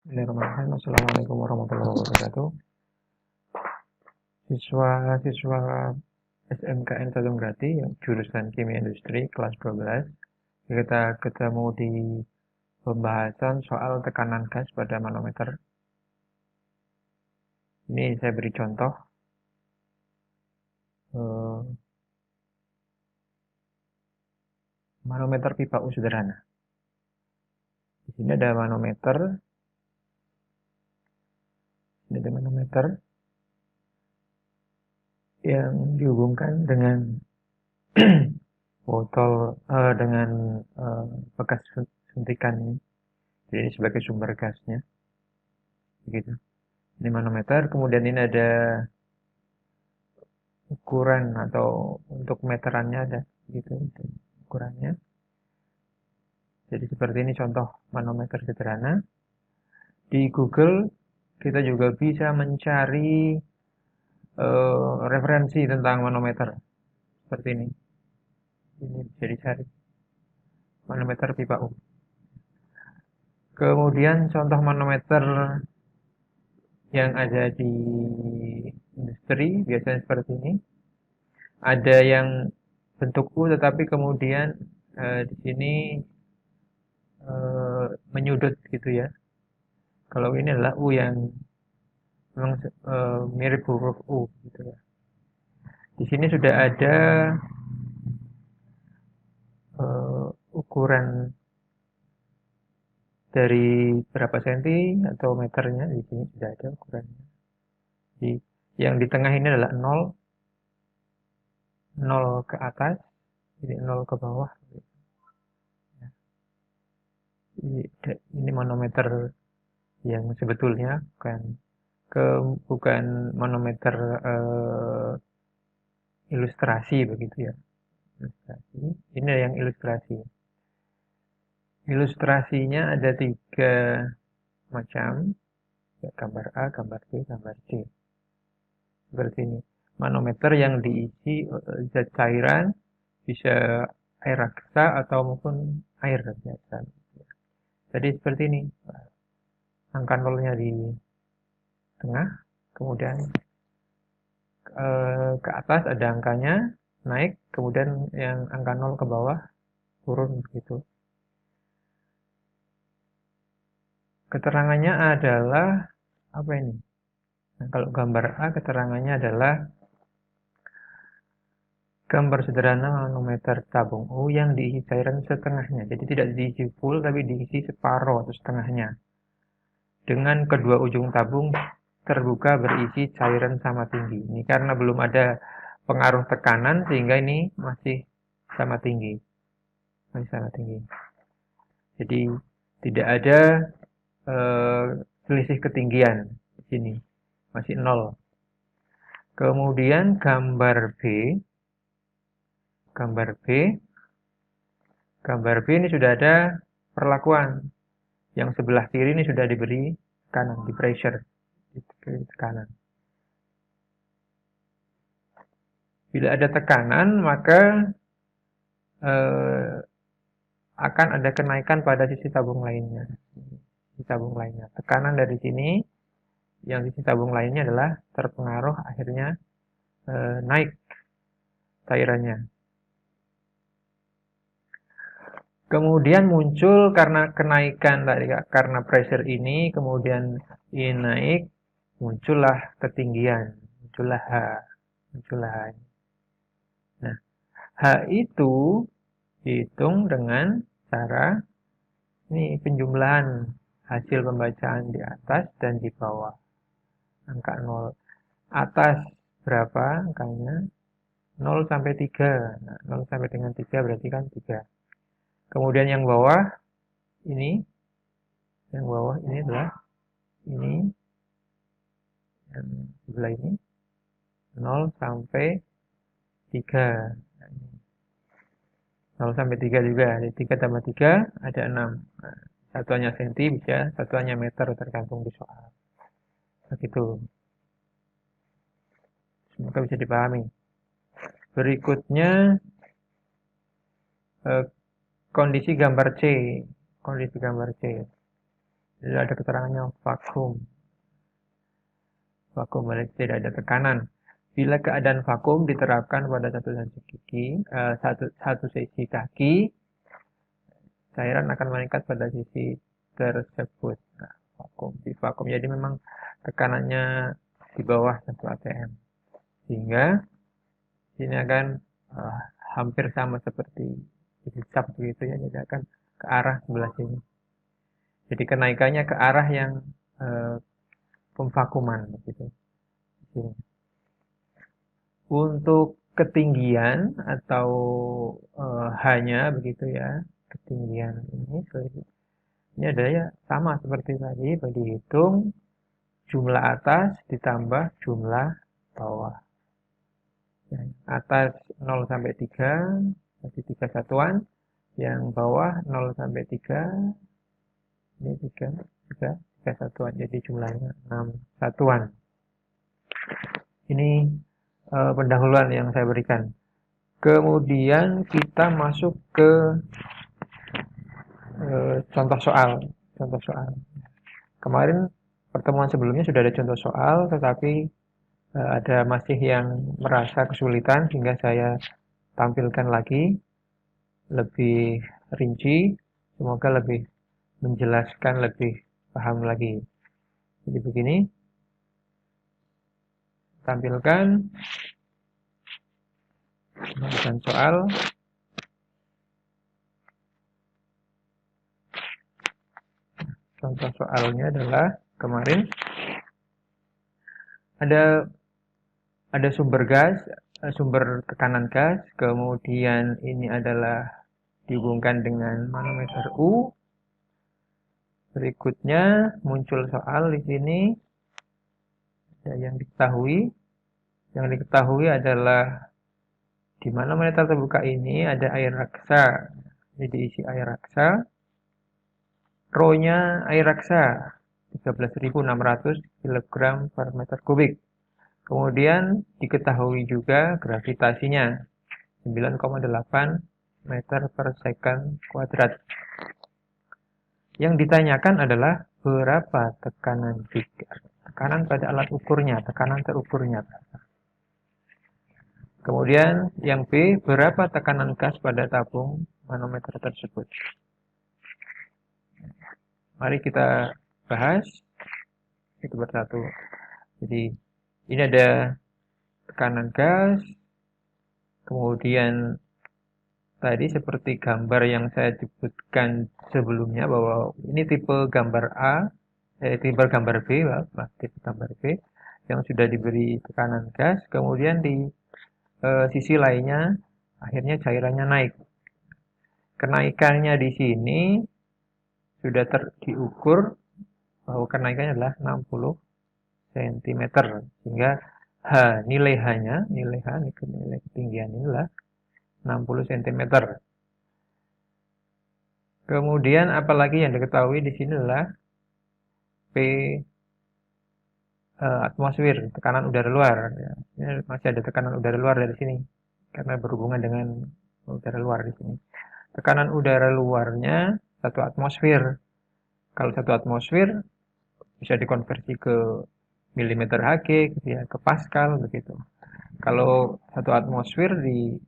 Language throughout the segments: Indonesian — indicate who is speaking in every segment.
Speaker 1: Bismillahirrahmanirrahim. Assalamualaikum warahmatullahi wabarakatuh. Siswa-siswa SMKN Satu Grati yang jurusan Kimia Industri kelas 12. Kita ketemu di pembahasan soal tekanan gas pada manometer. Ini saya beri contoh. Manometer pipa U sederhana. Di sini ada manometer. Ini ada manometer yang dihubungkan dengan botol dengan bekas suntikan ini. Jadi ini sebagai sumber gasnya. Begitu. Ini manometer, kemudian ini ada ukuran atau untuk meterannya ada gitu ukurannya. Jadi seperti ini contoh manometer sederhana. Di Google kita juga bisa mencari referensi tentang manometer seperti ini. Ini bisa dicari manometer pipa U. Kemudian contoh manometer yang ada di industri biasanya seperti ini. Ada yang bentuk U tetapi kemudian di sini menyudut gitu ya. Kalau ini adalah U yang memang mirip huruf U gitu ya. Di sini sudah ada ukuran dari berapa senti atau meternya, di sini sudah ada ukurannya. Jadi yang di tengah ini adalah 0, 0 ke atas, jadi 0 ke bawah. Ini manometer yang sebetulnya bukan manometer ilustrasi begitu ya. Ilustrasi. Ini yang ilustrasi. Ilustrasinya ada 3 macam, gambar A, gambar B, gambar C. Seperti ini. Manometer yang diisi zat cairan, bisa air raksa atau maupun air biasa. Jadi seperti ini. Angka nolnya di tengah, kemudian ke atas ada angkanya, naik, kemudian yang angka 0 ke bawah, turun begitu. Keterangannya adalah, apa ini? Nah, kalau gambar A keterangannya adalah gambar sederhana manometer tabung U yang diisi cairan setengahnya. Jadi tidak diisi full, tapi diisi separuh atau setengahnya. Dengan kedua ujung tabung terbuka berisi cairan sama tinggi. Ini karena belum ada pengaruh tekanan, sehingga ini masih sama tinggi. Masih sama tinggi. Jadi tidak ada selisih ketinggian di sini. Masih 0. Kemudian gambar B. Gambar B. Gambar B ini sudah ada perlakuan. Yang sebelah kiri ini sudah diberi tekanan, di pressure, diberi tekanan. Bila ada tekanan, maka akan ada kenaikan pada sisi tabung lainnya. Sisi tabung lainnya. Tekanan dari sini, yang sisi tabung lainnya adalah terpengaruh, akhirnya naik cairannya. Kemudian muncul karena kenaikan tadi, karena pressure ini, kemudian ini naik, muncullah ketinggian, muncullah H. Nah, H itu dihitung dengan cara ini penjumlahan hasil pembacaan di atas dan di bawah. Angka 0. Atas berapa angkanya? 0 sampai 3. Nah, 0 sampai dengan 3 berarti kan 3. Kemudian yang bawah ini, adalah ini, yang sebelah ini 0 sampai 3. 0 sampai 3 juga. Jadi 3 tambah 3 ada 6. Nah, satuannya senti bisa, satuannya meter tergantung di soal. Begitu. Semoga bisa dipahami. Berikutnya kondisi gambar C. Kondisi gambar C. Jadi ada keterangannya vakum. Vakum berarti tidak ada tekanan. Bila keadaan vakum diterapkan pada satu sisi kaki, cairan akan meningkat pada sisi tersebut. Nah, vakum, di vakum. Jadi memang tekanannya di bawah 1 atm. Sehingga ini akan hampir sama seperti hisap begitu ya, jadi akan ke arah sebelah sini. Jadi kenaikannya ke arah yang pemvakuman begitu. Sini. Untuk ketinggian atau hanya begitu ya, ketinggian ini ada ya sama seperti tadi, dihitung jumlah atas ditambah jumlah bawah. Atas 0 sampai 3, jadi 3 satuan. Yang bawah 0 sampai 3, ini 3 satuan. Jadi jumlahnya 6 satuan. Ini pendahuluan yang saya berikan. Kemudian kita masuk ke contoh soal. Kemarin pertemuan sebelumnya sudah ada contoh soal, tetapi ada masih yang merasa kesulitan sehingga saya tampilkan lagi lebih rinci, semoga lebih menjelaskan, lebih paham lagi. Jadi begini, tampilkan dan soal. Contoh soalnya adalah kemarin ada sumber gas, sumber tekanan gas, kemudian ini adalah dihubungkan dengan manometer U. Berikutnya muncul soal di sini. Yang diketahui adalah di manometer terbuka ini ada air raksa. Jadi isi air raksa. Rho-nya air raksa 13.600 kg per meter kubik. Kemudian diketahui juga gravitasinya 9,8 meter per second kuadrat. Yang ditanyakan adalah berapa tekanan pada alat ukurnya, tekanan terukurnya. Kemudian yang B, berapa tekanan gas pada tabung manometer tersebut. Mari kita bahas itu persatu. Jadi ini ada tekanan gas, kemudian tadi seperti gambar yang saya sebutkan sebelumnya bahwa ini tipe gambar A, tipe gambar B, tipe gambar B yang sudah diberi tekanan gas, kemudian di sisi lainnya akhirnya cairannya naik. Kenaikannya di sini sudah diukur bahwa kenaikannya adalah 60 cm, sehingga nilai ketinggian inilah 60 cm. Kemudian apalagi yang diketahui di sini adalah P atmosfer, tekanan udara luar. Ya, masih ada tekanan udara luar dari sini karena berhubungan dengan udara luar di sini. Tekanan udara luarnya 1 atmosfer. Kalau 1 atmosfer bisa dikonversi ke milimeter Hg, ya, ke Pascal begitu. Kalau 1 atmosfer di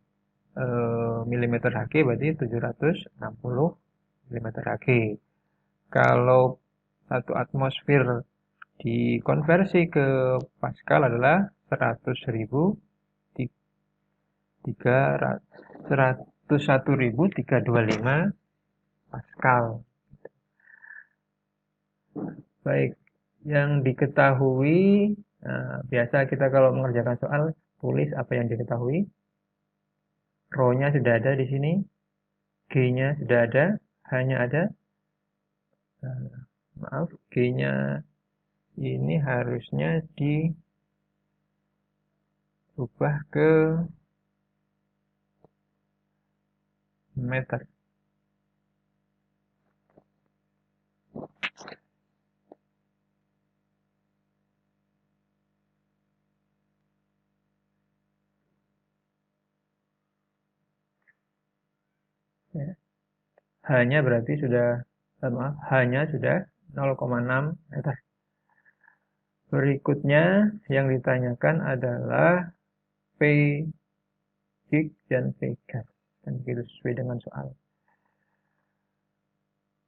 Speaker 1: milimeter Hg berarti 760 milimeter Hg. Kalau 1 atmosfer dikonversi ke Pascal adalah 101.325 Pascal. Baik, yang diketahui, biasa kita kalau mengerjakan soal tulis apa yang diketahui. Rho-nya sudah ada di sini, G-nya sudah ada, hanya ada, G-nya ini harusnya diubah ke meter. Ya. Hanya berarti sudah, hanya sudah 0,6 meter. Berikutnya yang ditanyakan adalah P gig dan P gas. Dan begitu sesuai dengan soal.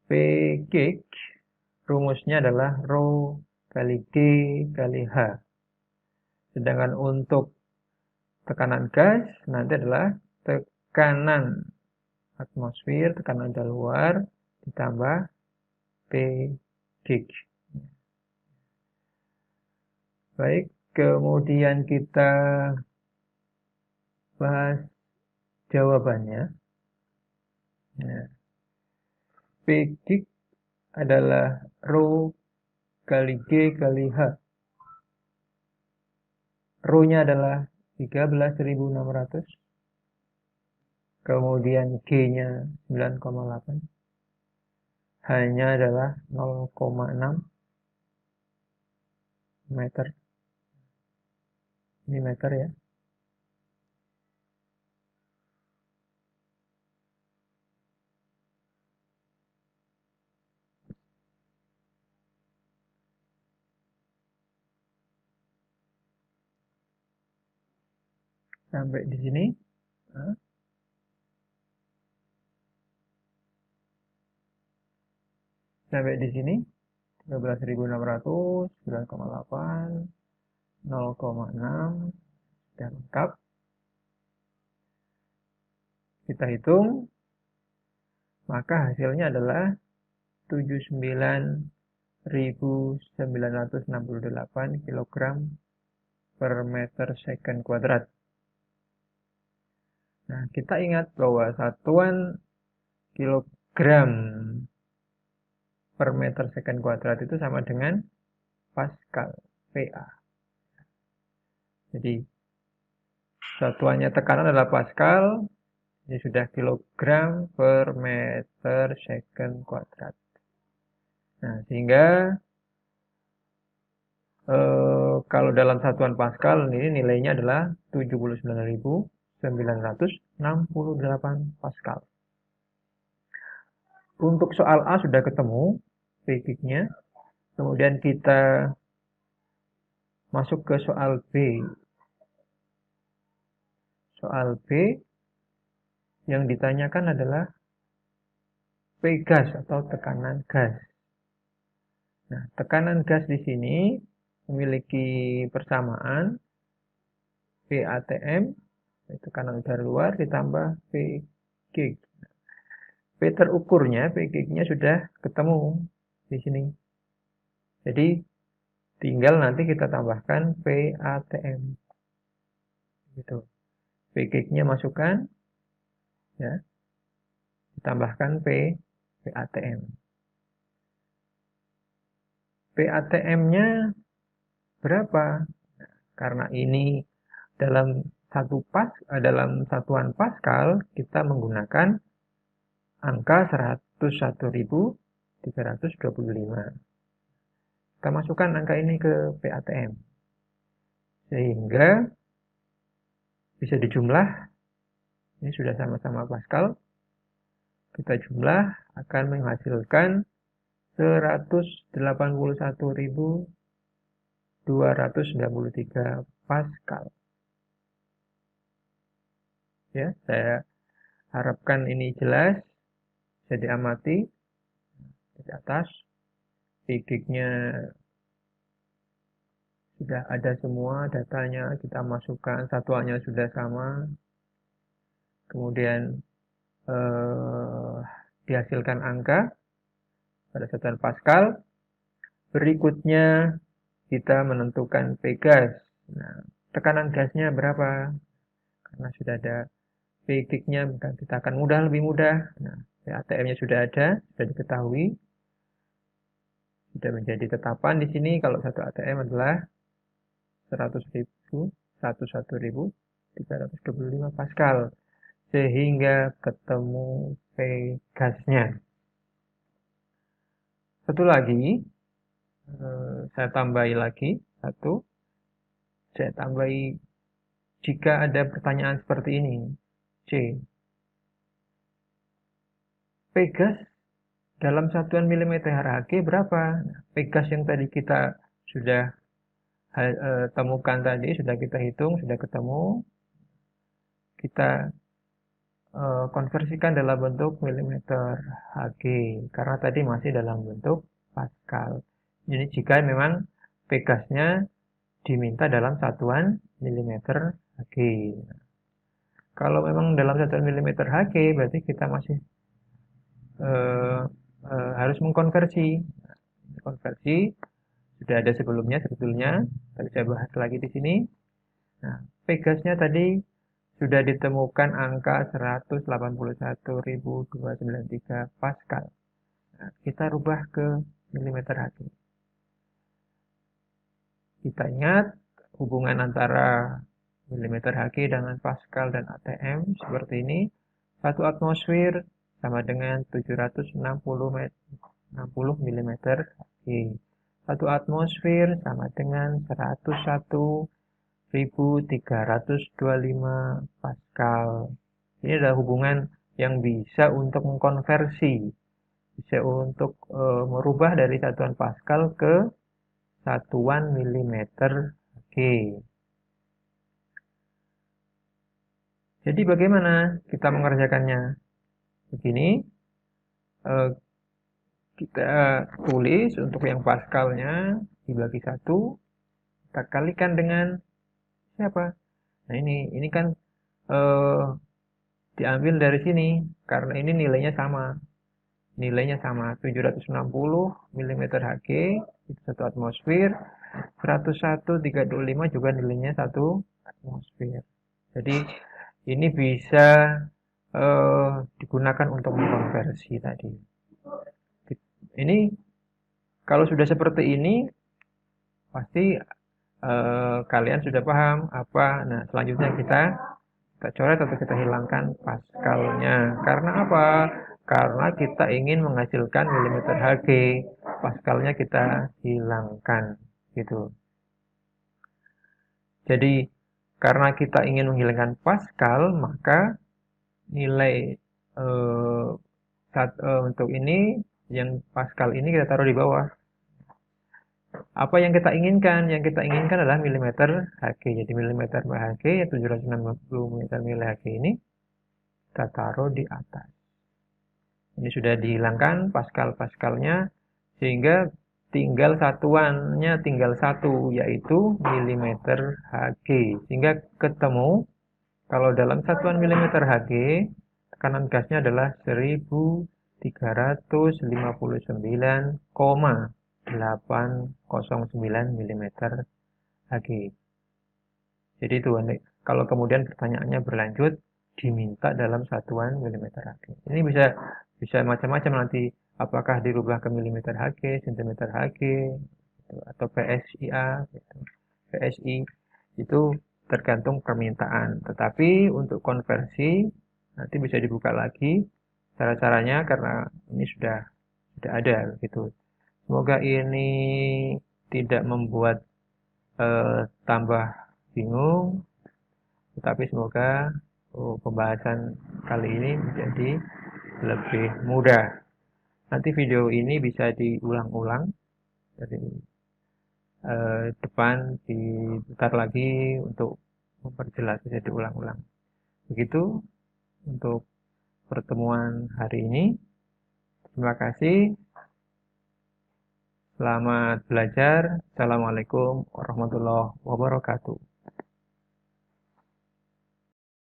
Speaker 1: P gig rumusnya adalah rho kali G kali H. Sedangkan untuk tekanan gas nanti adalah tekanan atmosfer, tekanan udara luar ditambah P gig. Baik, kemudian kita bahas jawabannya. Nah, P gig adalah rho kali G kali H. Rho-nya adalah 13.600. Kemudian G-nya 9,8. H-nya adalah 0,6 meter. Ini meter ya. Sampai di sini. Nah. Sampai di sini 13.600, 9,8, 0,6 sudah lengkap. Kita hitung, maka hasilnya adalah 79.968 kg per meter second kuadrat. Nah, kita ingat bahwa satuan kilogram per meter second kuadrat itu sama dengan Pascal, PA. Jadi, satuannya tekanan adalah Pascal, ini sudah kilogram per meter second kuadrat. Nah, sehingga kalau dalam satuan Pascal ini nilainya adalah 79.968 Pascal. Untuk soal A sudah ketemu P gig-nya. Kemudian kita masuk ke soal B. Soal B yang ditanyakan adalah P gas atau tekanan gas. Nah, tekanan gas di sini memiliki persamaan PATM, tekanan udara luar, ditambah P gig. P terukurnya, P gig-nya sudah ketemu di sini. Jadi, tinggal nanti kita tambahkan PATM. Gitu. P gig-nya masukkan, ya, ditambahkan PATM. PATM-nya berapa? Nah, karena ini dalam satuan Pascal kita menggunakan angka 101.325. Kita masukkan angka ini ke PATM. Sehingga bisa dijumlah. Ini sudah sama-sama Pascal. Kita jumlah akan menghasilkan 181.293 Pascal. Ya, saya harapkan ini jelas, bisa diamati di atas. P gig-nya sudah ada semua datanya, kita masukkan, satuannya sudah sama. Kemudian dihasilkan angka pada satuan Pascal. Berikutnya kita menentukan P gas. Nah, tekanan gasnya berapa? Karena sudah ada P gig-nya, kita akan lebih mudah. Nah, ATM-nya sudah ada, sudah diketahui. Sudah menjadi tetapan di sini kalau satu ATM adalah 101.325 Pascal. Sehingga ketemu P gasnya. Satu lagi, saya tambahi lagi, satu. Saya tambahi jika ada pertanyaan seperti ini. C. P gas dalam satuan milimeter Hg berapa? Nah, Pegas yang tadi kita sudah temukan tadi, sudah kita hitung, sudah ketemu, kita konversikan dalam bentuk milimeter Hg, karena tadi masih dalam bentuk Pascal. Jadi jika memang Pegasnya diminta dalam satuan milimeter Hg. Kalau memang dalam satuan milimeter Hg, berarti kita masih harus mengkonversi. Konversi sudah ada sebelumnya sebetulnya, tapi saya bahas lagi di sini. Nah, Pegasnya tadi sudah ditemukan angka 181.293 Pascal. Nah, kita rubah ke milimeter Hg. Kita ingat hubungan antara milimeter Hg dengan Pascal dan ATM seperti ini. 1 atmosfer sama dengan 760 mm Hg. 1 atmosfer sama dengan 101.325 Pascal. Ini adalah hubungan yang bisa untuk mengkonversi, bisa untuk merubah dari satuan Pascal ke satuan milimeter Hg. Jadi bagaimana kita mengerjakannya? Begini, kita tulis untuk yang Pascalnya dibagi 1, kita kalikan dengan siapa? Nah ini kan diambil dari sini, karena ini nilainya sama. Nilainya sama, 760 mm Hg, itu 1 atmosfer, 101.325 juga nilainya 1 atmosfer. Jadi ini bisa digunakan untuk mengkonversi tadi. Ini kalau sudah seperti ini, pasti kalian sudah paham apa. Nah, selanjutnya kita coret atau kita hilangkan Pascalnya. Karena apa? Karena kita ingin menghasilkan milimeter Hg. Pascalnya kita hilangkan, gitu. Jadi karena kita ingin menghilangkan Pascal, maka nilai untuk ini, yang Pascal ini kita taruh di bawah. Apa yang kita inginkan? Yang kita inginkan adalah milimeter Hg. Jadi milimeter Hg, 760 mm Hg ini kita taruh di atas. Ini sudah dihilangkan Pascal-Pascalnya, sehingga tinggal satuannya tinggal 1, yaitu milimeter Hg. Sehingga ketemu, kalau dalam satuan milimeter Hg, tekanan gasnya adalah 1359,809 mm Hg. Jadi itu, kalau kemudian pertanyaannya berlanjut, diminta dalam satuan milimeter Hg. Ini bisa macam-macam nanti, apakah dirubah ke milimeter Hg, sentimeter Hg, atau PSIA, gitu. PSI itu tergantung permintaan. Tetapi untuk konversi nanti bisa dibuka lagi cara-caranya, karena ini sudah ada gitu. Semoga ini tidak membuat tambah bingung, tetapi semoga pembahasan kali ini menjadi lebih mudah. Nanti video ini bisa diulang-ulang dari depan, diputar lagi untuk memperjelas, bisa diulang-ulang. Begitu untuk pertemuan hari ini. Terima kasih. Selamat belajar. Assalamualaikum warahmatullahi wabarakatuh.